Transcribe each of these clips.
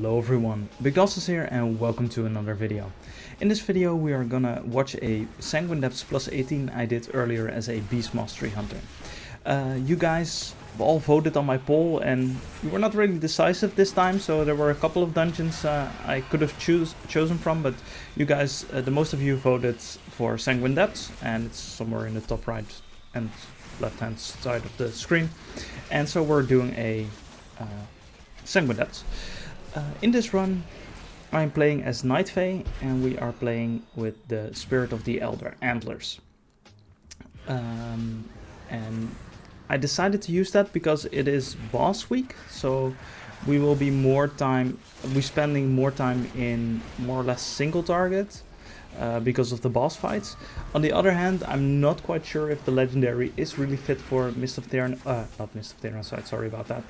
Hello everyone, BigDosses here and welcome to another video. In this video we are gonna watch a Sanguine Depths plus 18 I did earlier as a Beast Mastery Hunter. You guys all voted on my poll and you were not really decisive this time, so there were a couple of dungeons I could have chosen from, but you guys, the most of you voted for Sanguine Depths, and it's somewhere in the top right and left hand side of the screen. And so we're doing a Sanguine Depths. In this run I'm playing as Night Fae and we are playing with the Spirit of the Elder, Antlers. And I decided to use that because it is boss week, so we will be spending more time in more or less single target because of the boss fights. On the other hand, I'm not quite sure if the legendary is really fit for Mist of Theron, not Mist of Theron side, sorry about that,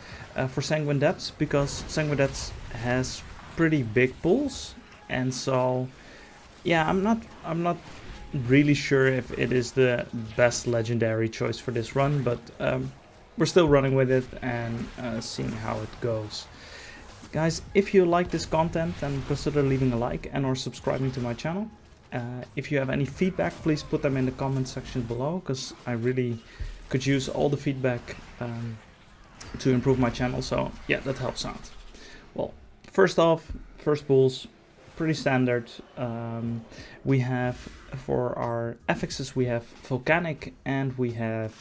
for Sanguine Depths, because Sanguine Depths has pretty big pulls, and so yeah, I'm not really sure if it is the best legendary choice for this run, but we're still running with it and seeing how it goes. Guys, if you like this content, then consider leaving a like and or subscribing to my channel. If you have any feedback, please put them in the comment section below, because I really could use all the feedback to improve my channel, so yeah, that helps out. Well, first pulls, pretty standard. We have, for our affixes, we have Volcanic and we have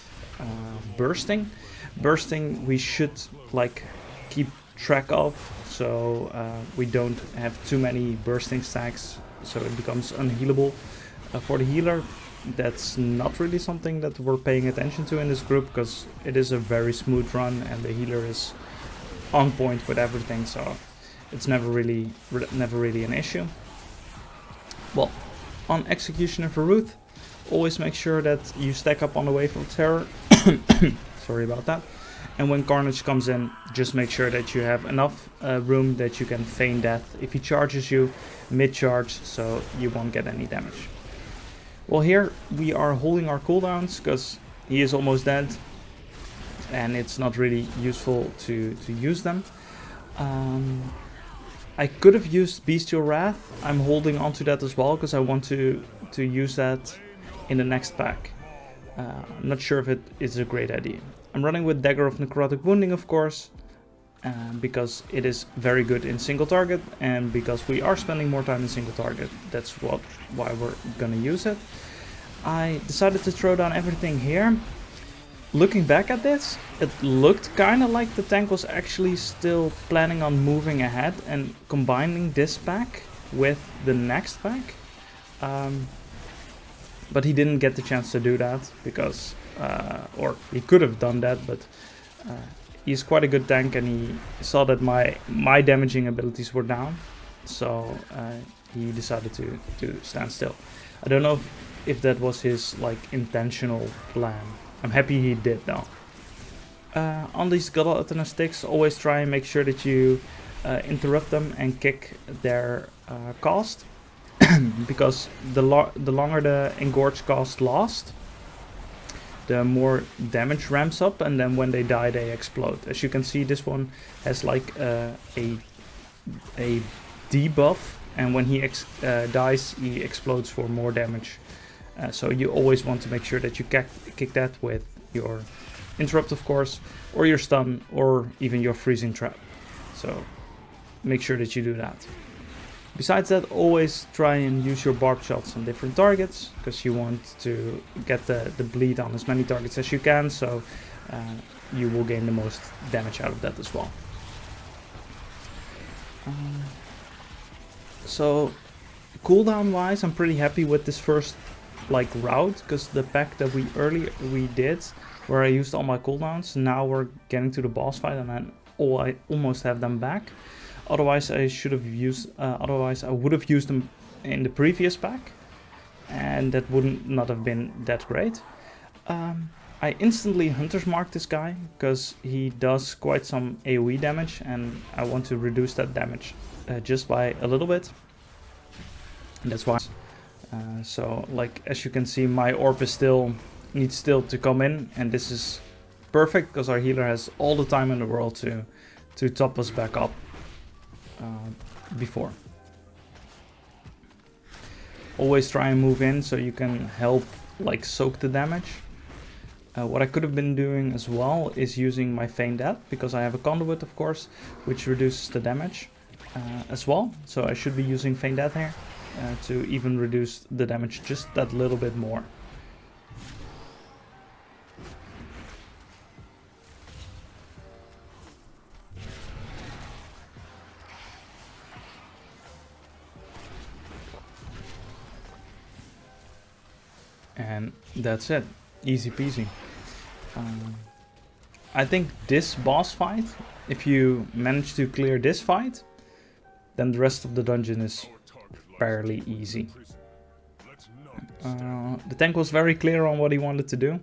Bursting. Bursting we should like keep track of, so we don't have too many bursting stacks, so it becomes unhealable. For the healer, that's not really something that we're paying attention to in this group, because it is a very smooth run and the healer is on point with everything, so it's never really an issue. Well, on Executioner for Ruth, always make sure that you stack up on the Wave of Terror. Sorry about that. And when Carnage comes in, just make sure that you have enough room that you can feign death if he charges you mid-charge, so you won't get any damage. Well, here we are holding our cooldowns because he is almost dead and it's not really useful to use them. I could have used Bestial Wrath. I'm holding on to that as well because I want to use that in the next pack. I'm not sure if it is a great idea. I'm running with Dagger of Necrotic Wounding, of course, because it is very good in single target, and because we are spending more time in single target, that's why we're gonna use it. I decided to throw down everything here. Looking back at this, it looked kind of like the tank was actually still planning on moving ahead and combining this pack with the next pack. But he didn't get the chance to do that because, or he could have done that, but he's quite a good tank and he saw that my damaging abilities were down, so he decided to stand still. I don't know if that was his like intentional plan. I'm happy he did though. On these Gelatinous Sticks, always try and make sure that you interrupt them and kick their cost. Because the longer the Engorge cost lasts, the more damage ramps up, and then when they die they explode. As you can see, this one has like a debuff, and when he dies he explodes for more damage. So you always want to make sure that you kick that with your interrupt, of course, or your stun, or even your freezing trap. So make sure that you do that. Besides that, always try and use your barb shots on different targets, because you want to get the bleed on as many targets as you can, so you will gain the most damage out of that as well. So cooldown wise, I'm pretty happy with this first like route, because the pack that we did where I used all my cooldowns, now we're getting to the boss fight and then I almost have them back. Otherwise I would have used them in the previous pack, and that would not have been that great. I instantly Hunter's Mark this guy because he does quite some AoE damage, and I want to reduce that damage just by a little bit. And that's why. So like as you can see, my orb is needs still to come in, and this is perfect because our healer has all the time in the world to top us back up. before. Always try and move in so you can help like soak the damage. What I could have been doing as well is using my Feign Death, because I have a conduit of course, which reduces the damage as well. So I should be using Feign Death here to even reduce the damage just that little bit more. And that's it, easy peasy. I think this boss fight, if you manage to clear this fight, then the rest of the dungeon is fairly easy. The tank was very clear on what he wanted to do.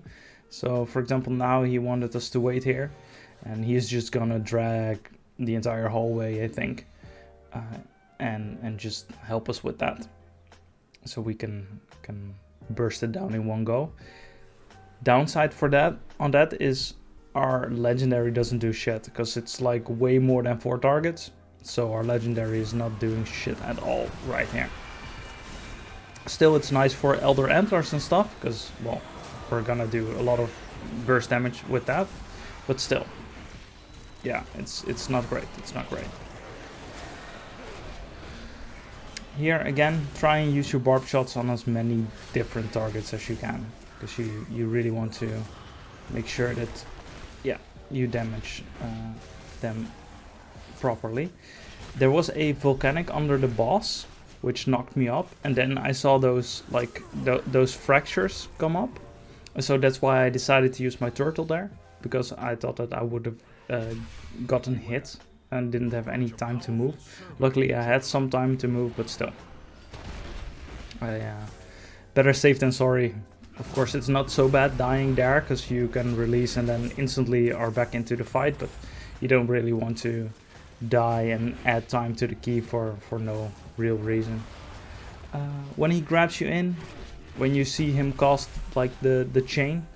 So for example, now he wanted us to wait here, and he's just gonna drag the entire hallway, I think, and just help us with that, so we can burst it down in one go. Downside for that is our legendary doesn't do shit, because it's like way more than 4 targets, so our legendary is not doing shit at all right here. Still, it's nice for Elder Antlers and stuff, because, well, we're gonna do a lot of burst damage with that, but still, yeah, it's not great. It's not great. Here again, try and use your barb shots on as many different targets as you can, because you really want to make sure that, yeah, you damage them properly. There was a volcanic under the boss, which knocked me up, and then I saw those like those fractures come up, so that's why I decided to use my turtle there, because I thought that I would have gotten hit and didn't have any time to move. Luckily I had some time to move, but still, better safe than sorry. Of course, it's not so bad dying there, because you can release and then instantly are back into the fight, but you don't really want to die and add time to the key for no real reason. When he grabs you in, when you see him cast like the chain,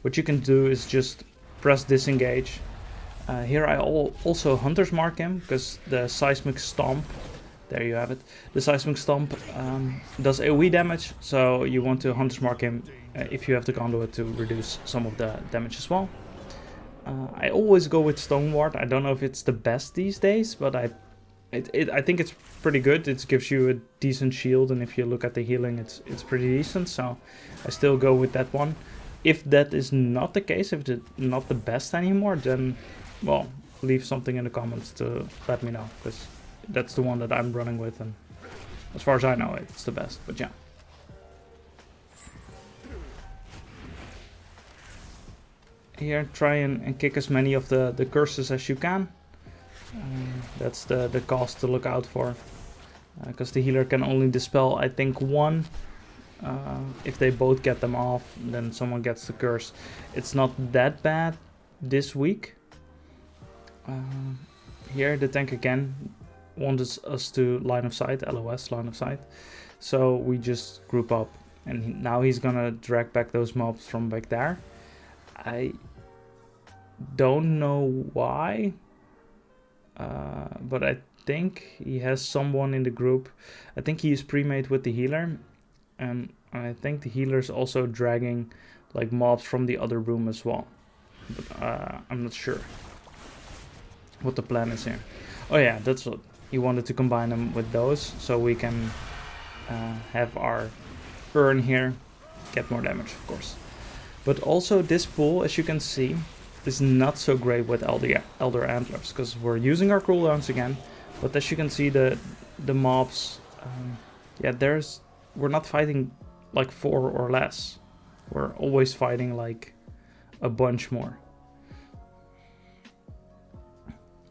what you can do is just press disengage. Here I also Hunter's Mark him, because the Seismic Stomp, there you have it, the Seismic Stomp does AoE damage, so you want to Hunter's Mark him if you have the conduit to reduce some of the damage as well. I always go with Stone Ward. I don't know if it's the best these days, but I think it's pretty good. It gives you a decent shield, and if you look at the healing, it's pretty decent, so I still go with that one. If that is not the case, if it's not the best anymore, then, well, leave something in the comments to let me know, because that's the one that I'm running with, and as far as I know, it's the best, but yeah. Here, try and kick as many of the curses as you can. That's the cost to look out for, because the healer can only dispel, I think, 1. If they both get them off, then someone gets the curse. It's not that bad this week. Here the tank again wanted us to line of sight, LOS, line of sight. So we just group up, and now he's gonna drag back those mobs from back there. I don't know why, but I think he has someone in the group. I think he is pre-made with the healer, and I think the healer is also dragging like mobs from the other room as well, but I'm not sure what the plan is here. Oh yeah, that's what he wanted, to combine them with those, so we can have our urn here get more damage, of course. But also this pool, as you can see, is not so great with Elder Antlers, because we're using our cooldowns again, but as you can see, the mobs, yeah, we're not fighting like 4 or less. We're always fighting like a bunch more.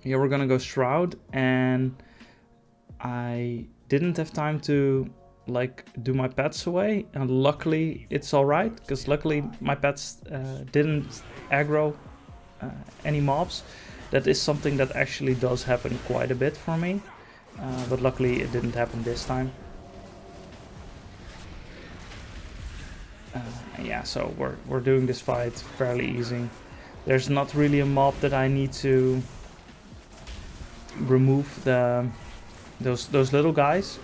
Here we're gonna go Shroud, and I didn't have time to like do my pets away, and luckily it's alright, because luckily my pets didn't aggro any mobs. That is something that actually does happen quite a bit for me, but luckily it didn't happen this time. Yeah, so we're doing this fight fairly easy. There's not really a mob that I need to remove the Those little guys,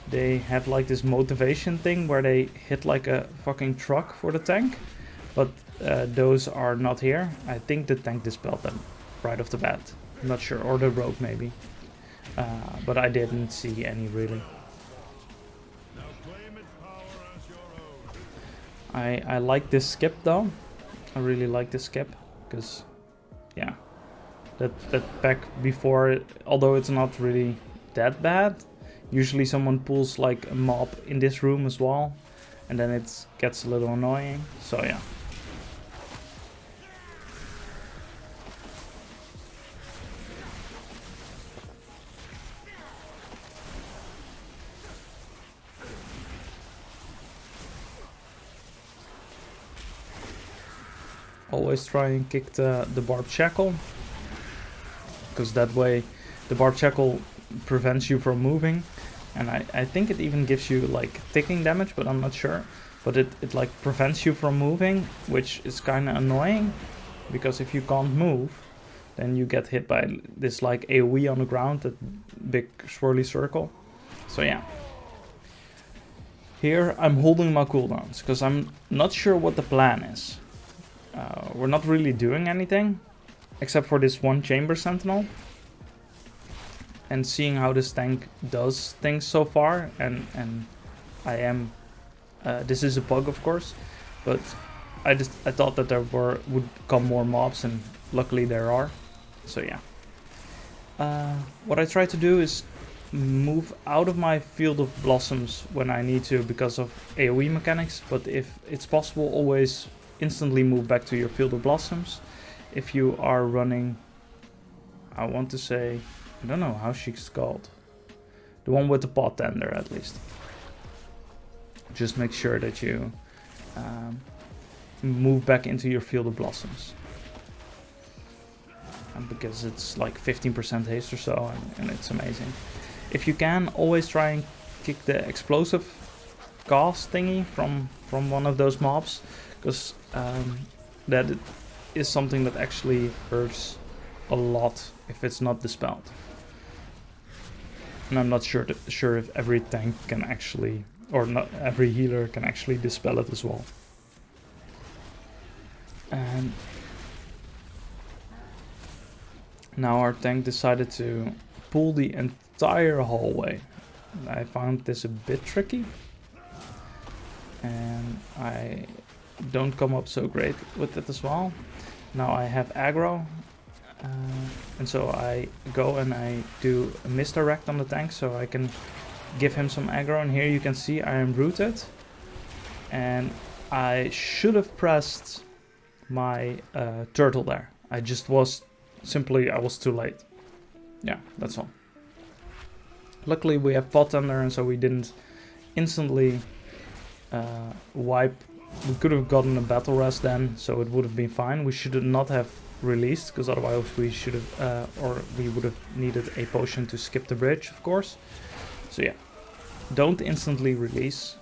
they have like this motivation thing where they hit like a fucking truck for the tank, but those are not here. I think the tank dispelled them right off the bat. I'm not sure, or the rogue maybe, but I didn't see any really. I like this skip though. I really like this skip because, yeah, that back before, although it's not really that bad, usually someone pulls like a mob in this room as well, and then it gets a little annoying. So yeah. Always try and kick the barbed shackle, because that way the barbed shackle prevents you from moving, and I think it even gives you like ticking damage, but I'm not sure. But it like prevents you from moving, which is kind of annoying, because if you can't move, then you get hit by this like AoE on the ground, that big swirly circle. So yeah. Here I'm holding my cooldowns, because I'm not sure what the plan is. We're not really doing anything, except for this one chamber sentinel. And seeing how this tank does things so far, and I am, this is a bug of course, but I thought that there would come more mobs, and luckily there are. So yeah. What I try to do is move out of my field of blossoms when I need to because of AoE mechanics, but if it's possible, always instantly move back to your field of blossoms. If you are running, I want to say, I don't know how she's called, the one with the pot tender at least. Just make sure that you move back into your field of blossoms, because it's like 15% haste or so, and it's amazing. If you can, always try and kick the explosive cast thingy from one of those mobs, because that is something that actually hurts a lot if it's not dispelled. And I'm not sure if every tank can actually, or not every healer can actually dispel it as well. And now our tank decided to pull the entire hallway. I found this a bit tricky, and I don't come up so great with it as well. Now I have aggro, and so I go and I do a misdirect on the tank so I can give him some aggro. And here you can see I am rooted, and I should have pressed my turtle there. I was too late. Yeah, that's all. Luckily we have pot tender, and so we didn't instantly wipe. We could have gotten a battle rest then, so it would have been fine. We should not have released, because otherwise we should have, or we would have needed a potion to skip the bridge, of course. So yeah, don't instantly release.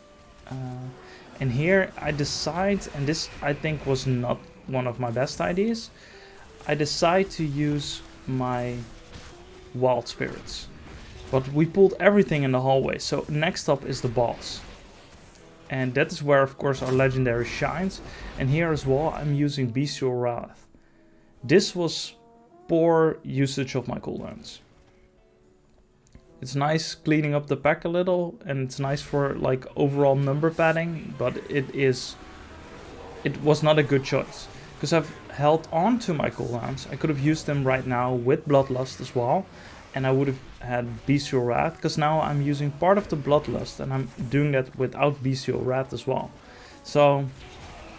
And here I decide, and this I think was not one of my best ideas, I decide to use my wild spirits. But we pulled everything in the hallway, so next up is the boss. And that is where, of course, our legendary shines. And here as well, I'm using Bestial Wrath. This was poor usage of my cooldowns. It's nice cleaning up the pack a little, and it's nice for like overall number padding, but it was not a good choice. Because I've held on to my cooldowns. I could have used them right now with Bloodlust as well, and I would have had Bestial Wrath, because now I'm using part of the Bloodlust, and I'm doing that without Bestial Wrath as well. So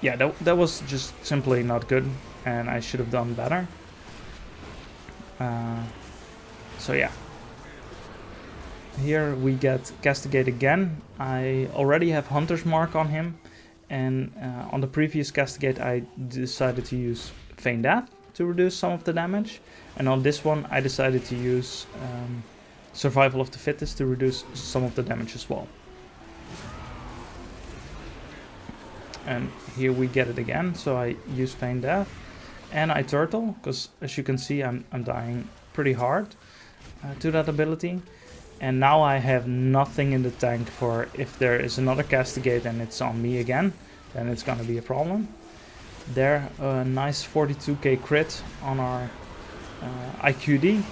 yeah, that was just simply not good, and I should have done better. So yeah. Here we get Castigate again. I already have Hunter's Mark on him, and on the previous Castigate I decided to use Feign Death to reduce some of the damage, and on this one I decided to use Survival of the Fittest to reduce some of the damage as well. And here we get it again, so I use Feign Death, and I turtle, because as you can see I'm dying pretty hard to that ability. And now I have nothing in the tank for if there is another castigate and it's on me again, then it's gonna be a problem. There, a nice 42k crit on our IQD.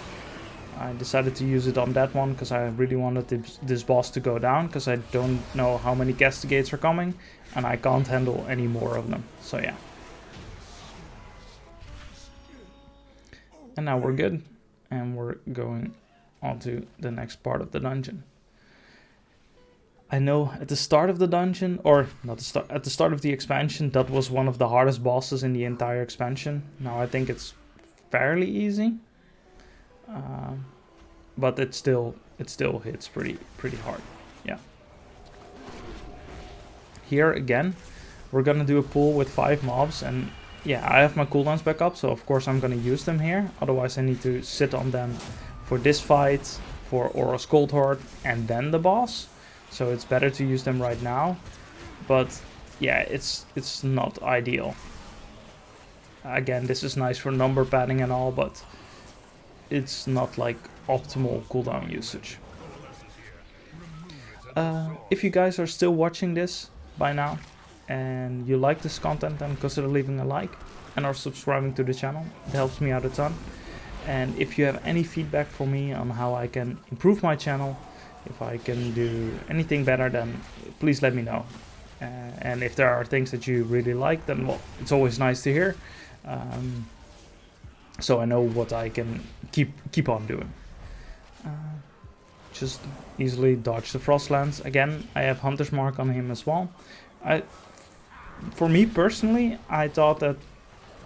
I decided to use it on that one because I really wanted this boss to go down, because I don't know how many castigates are coming and I can't handle any more of them. So yeah. And now we're good, and we're going on to the next part of the dungeon. I know at the start of the dungeon, or not the start, at the start of the expansion, that was one of the hardest bosses in the entire expansion. Now I think it's fairly easy, but it still hits pretty hard. Yeah. Here again, we're gonna do a pool with 5 mobs, and yeah, I have my cooldowns back up, so of course I'm gonna use them here. Otherwise I need to sit on them for this fight, for Aura's Cold Horde, and then the boss. So it's better to use them right now. But yeah, it's not ideal. Again, this is nice for number padding and all, but it's not like optimal cooldown usage. If you guys are still watching this by now and you like this content, then consider leaving a like and or subscribing to the channel. It helps me out a ton. And if you have any feedback for me on how I can improve my channel, if I can do anything better, then please let me know. And if there are things that you really like, then well, it's always nice to hear. So I know what I can keep on doing. Just easily dodge the Frostlands. Again, I have Hunter's Mark on him as well. For me personally, I thought that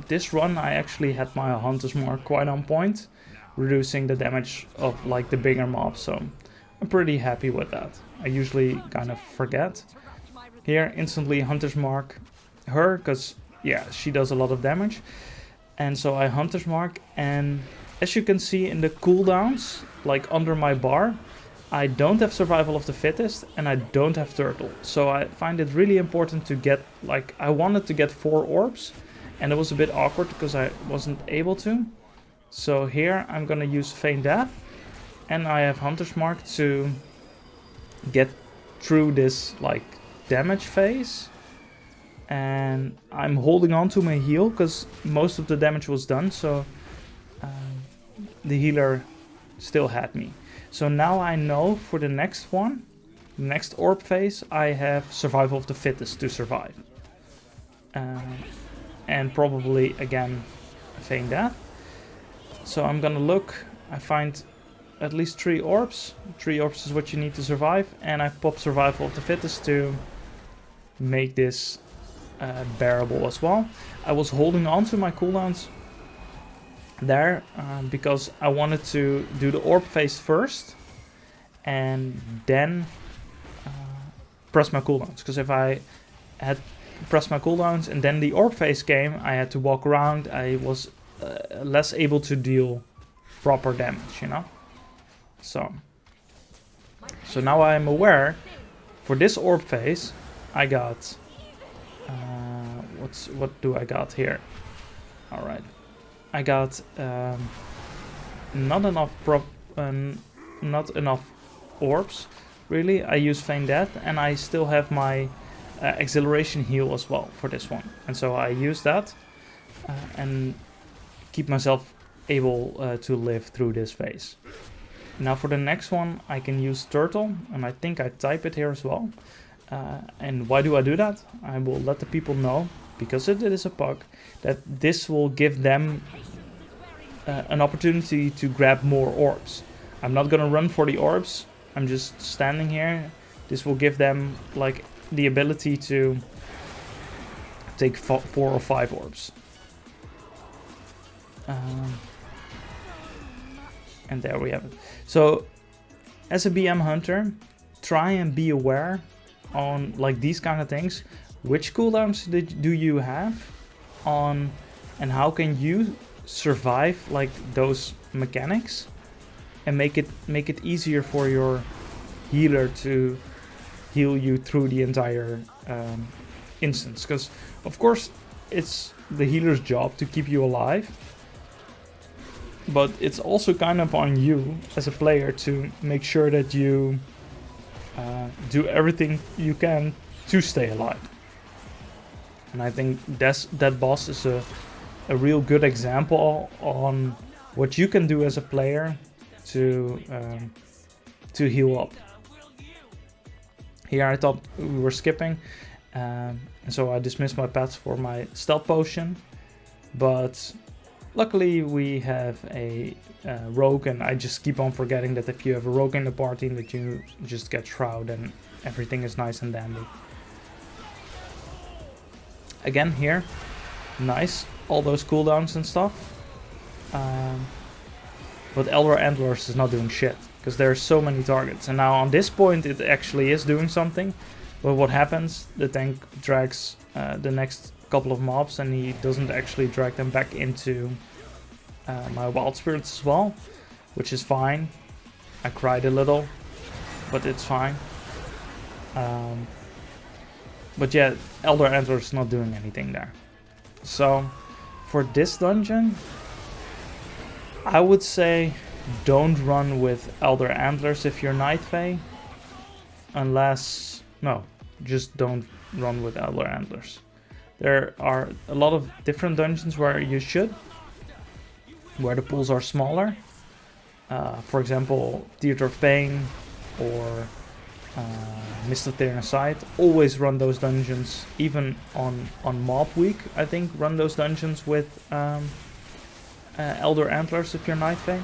this run I actually had my Hunter's Mark quite on point, reducing the damage of like the bigger mobs, so I'm pretty happy with that. I usually kind of forget. Here, instantly Hunter's Mark her, because yeah, she does a lot of damage. And so I Hunter's Mark, and as you can see in the cooldowns, like under my bar, I don't have Survival of the Fittest and I don't have Turtle. So I find it really important to get, like, I wanted to get 4 orbs, and it was a bit awkward because I wasn't able to. So here I'm gonna use Feign Death, and I have Hunter's Mark to get through this like damage phase. And I'm holding on to my heal because most of the damage was done, so the healer still had me. So now I know for the next one, next orb phase, I have Survival of the Fittest to survive. And probably again Feign Death. So I'm gonna look, I find at least 3 orbs. 3 orbs is what you need to survive, and I pop Survival of the Fittest to make this bearable as well. I was holding on to my cooldowns there because I wanted to do the orb phase first and then press my cooldowns, because if I had pressed my cooldowns and then the orb phase came, I had to walk around. I was less able to deal proper damage, you know. So now I'm aware for this orb phase I got what do I got here? All right, I got not enough orbs really. I use Feign Death, and I still have my Exhilaration heal as well for this one, and so I use that and keep myself able to live through this phase. Now for the next one I can use Turtle, and I think I type it here as well. And why do I do that? I will let the people know, because it is a bug, that this will give them an opportunity to grab more orbs. I'm not gonna run for the orbs, I'm just standing here. This will give them like the ability to take 4 or 5 orbs. And there we have it. So as a BM hunter, try and be aware on like these kind of things. Which cooldowns do you have on, and how can you survive like those mechanics and make it easier for your healer to heal you through the entire instance, because of course it's the healer's job to keep you alive, but it's also kind of on you as a player to make sure that you do everything you can to stay alive. And I think that boss is a real good example on what you can do as a player to heal up. Here I thought we were skipping, and so I dismissed my pets for my stealth potion, but luckily we have a rogue, and I just keep on forgetting that if you have a rogue in the party that you just get shroud and everything is nice and dandy. Again here, nice, all those cooldowns and stuff, but Elder Antlers is not doing shit because there are so many targets, and now on this point it actually is doing something. But what happens, the tank drags the next couple of mobs and he doesn't actually drag them back into my wild spirits as well, which is fine. I cried a little, but it's fine. But yeah, Elder Antlers is not doing anything there. So for this dungeon, I would say don't run with Elder Antlers if you're Night Fae. Unless, no, just don't run with Elder Antlers. There are a lot of different dungeons where you should, where the pools are smaller. For example, Theater of Pain or Mist of Aside. Always run those dungeons, even on mob week. I think run those dungeons with Elder Antlers if you're Night Fae,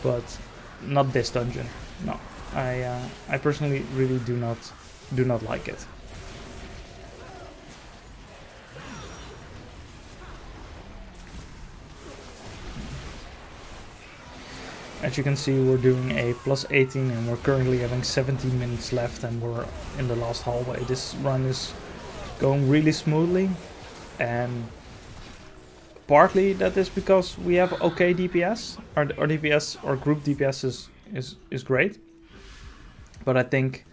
but not this dungeon. No, I personally really do not like it. As you can see, we're doing a plus 18 and we're currently having 17 minutes left and we're in the last hallway. This run is going really smoothly, and partly that is because we have okay DPS. Our DPS, or group DPS is great. But I think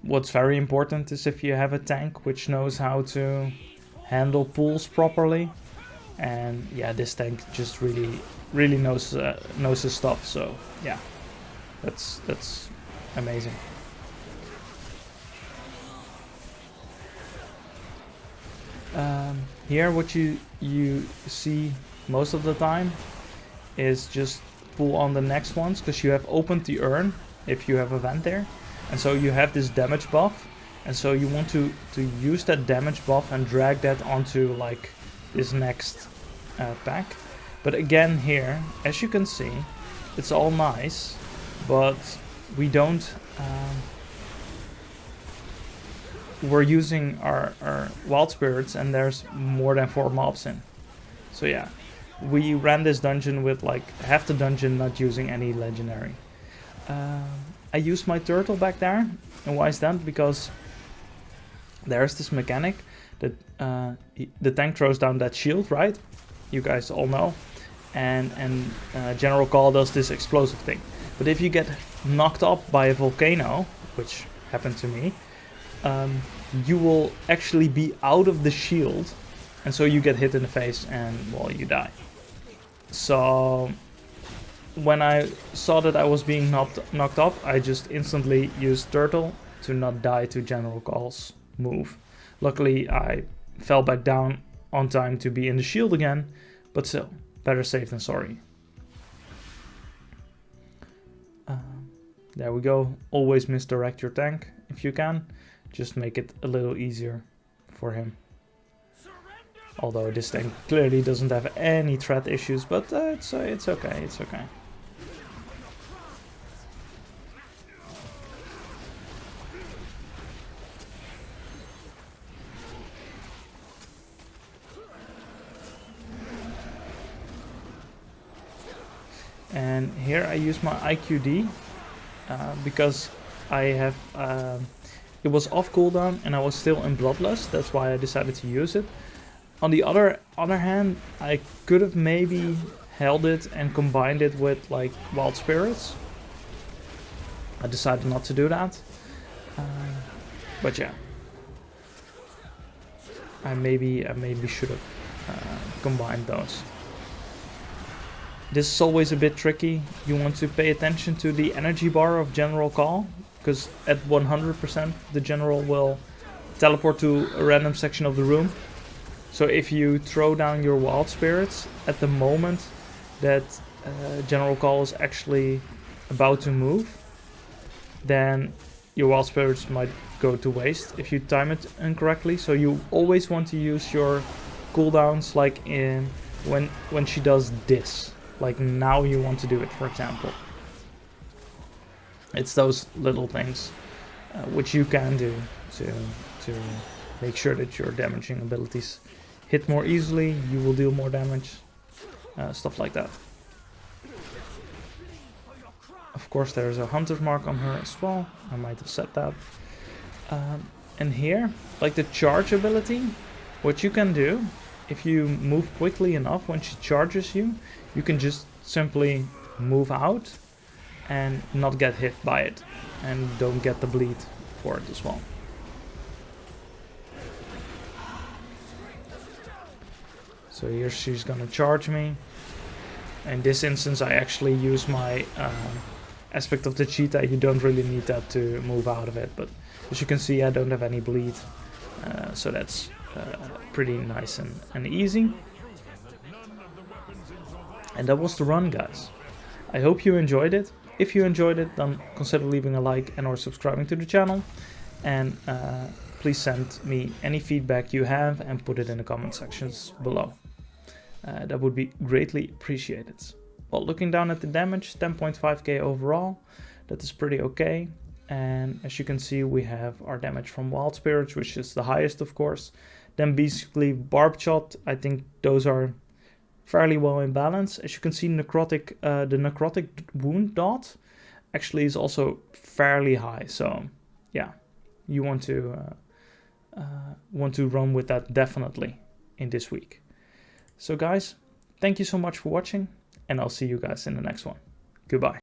what's very important is if you have a tank which knows how to handle pools properly. And yeah, this tank just really knows his stuff. So yeah, that's amazing. Here what you see most of the time is just pull on the next ones, because you have opened the urn if you have a vent there, and so you have this damage buff, and so you want to use that damage buff and drag that onto like this next pack. But again here, as you can see, it's all nice, but we don't we're using our wild spirits and there's more than 4 mobs in. So yeah, we ran this dungeon with like half the dungeon not using any legendary. I used my turtle back there, and why is that? Because there's this mechanic that the tank throws down that shield, right? You guys all know, and General Call does this explosive thing. But if you get knocked up by a volcano, which happened to me, you will actually be out of the shield, and so you get hit in the face and, well, you die. So when I saw that I was being knocked up, I just instantly used Turtle to not die to General Call's move. Luckily I fell back down on time to be in the shield again, but still, better safe than sorry. There we go. Always misdirect your tank if you can. Just make it a little easier for him. Although this tank clearly doesn't have any threat issues, but it's okay, it's okay. And here I use my IQD because I have it was off cooldown and I was still in Bloodlust. That's why I decided to use it. On the other hand, I could have maybe held it and combined it with like Wild Spirits. I decided not to do that. But yeah, I maybe should have combined those. This is always a bit tricky. You want to pay attention to the energy bar of General Call, because at 100% the General will teleport to a random section of the room. So if you throw down your Wild Spirits at the moment that General Call is actually about to move, then your Wild Spirits might go to waste if you time it incorrectly. So you always want to use your cooldowns like in when she does this. Like now you want to do it, for example. It's those little things which you can do to make sure that your damaging abilities hit more easily, you will deal more damage, stuff like that. Of course there's a hunter's mark on her as well, I might have said that. And here, like the charge ability, what you can do, if you move quickly enough when she charges you, you can just simply move out and not get hit by it, and don't get the bleed for it as well. So here she's gonna charge me. In this instance I actually use my aspect of the cheetah. You don't really need that to move out of it, but as you can see I don't have any bleed, so that's pretty nice and easy. And that was the run, guys. I hope you enjoyed it. If you enjoyed it, then consider leaving a like and or subscribing to the channel, and please send me any feedback you have and put it in the comment sections below. That would be greatly appreciated. Well, looking down at the damage, 10.5k overall, that is pretty okay. And as you can see, we have our damage from Wild Spirits, which is the highest, of course. Then basically Barbed Shot, I think those are fairly well in balance. As you can see, necrotic, the necrotic wound dot actually is also fairly high. So yeah, you want to run with that definitely in this week. So guys, thank you so much for watching, and I'll see you guys in the next one. Goodbye.